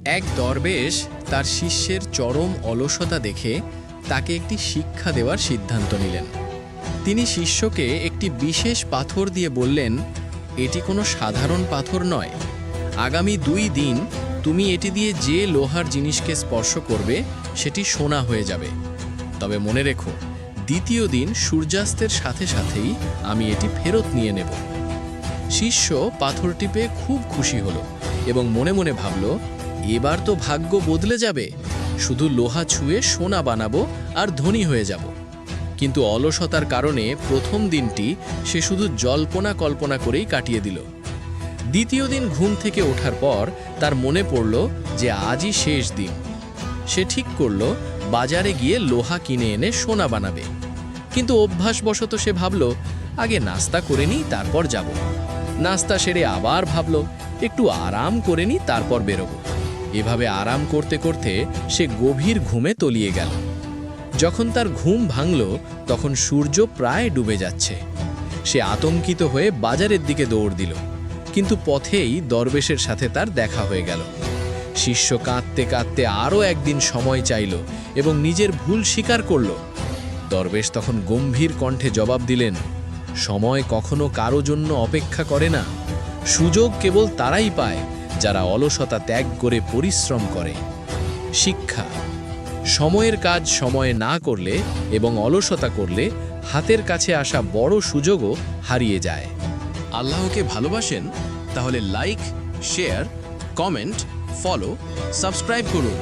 এক দরবেশ তার শিষ্যের চরম অলসতা দেখে তাকে একটি শিক্ষা দেওয়ার সিদ্ধান্ত নিলেন। তিনি শিষ্যকে একটি বিশেষ পাথর দিয়ে বললেন, এটি কোনো সাধারণ পাথর নয়। আগামী 2 দিন তুমি এটি দিয়ে যে লোহার জিনিসকে স্পর্শ করবে সেটি সোনা হয়ে যাবে। তবে মনে রেখো, 2য় দিন সূর্যাস্তের সাথে সাথেই আমি এটি ফেরত নিয়ে নেব। শিষ্য পাথরটি পেয়ে খুব খুশি হলো এবং মনে মনে ভাবল, এবার তো ভাগ্য বদলে যাবে, শুধু লোহা ছুঁয়ে সোনা বানাবো আর ধনী হয়ে যাব। কিন্তু অলসতার কারণে প্রথম দিনটি সে শুধু জল্পনা কল্পনা করেই কাটিয়ে দিল। 2য় দিন ঘুম থেকে ওঠার পর তার মনে পড়ল যে আজই শেষ দিন। সে ঠিক করল বাজারে গিয়ে লোহা কিনে এনে সোনা বানাবে। কিন্তু অভ্যাসবশত সে ভাবল, আগে নাস্তা করে নিই, তারপর যাব। নাস্তা সেরে আবার ভাবল, একটু আরাম করে নিই, তারপর বেরোব। এভাবে আরাম করতে করতে সে গভীর ঘুমে তলিয়ে গেল। যখন তার ঘুম ভাঙল তখন সূর্য প্রায় ডুবে যাচ্ছে। সে আতঙ্কিত হয়ে বাজারের দিকে দৌড় দিল, কিন্তু পথেই দরবেশের সাথে তার দেখা হয়ে গেল। শিষ্য কাঁদতে কাঁদতে আরও একদিন সময় চাইল এবং নিজের ভুল স্বীকার করল। দরবেশ তখন গম্ভীর কণ্ঠে জবাব দিলেন, সময় কখনো কারো জন্য অপেক্ষা করে না। সুযোগ কেবল তারাই পায় যারা অলসতা ত্যাগ করে পরিশ্রম করে। শিক্ষা: সময়ের কাজ সময়ে না করলে এবং অলসতা করলে হাতের কাছে আসা বড় সুযোগও হারিয়ে যায়। আল্লাহকে ভালোবাসেন? তাহলে like, share, comment, follow, subscribe করুন।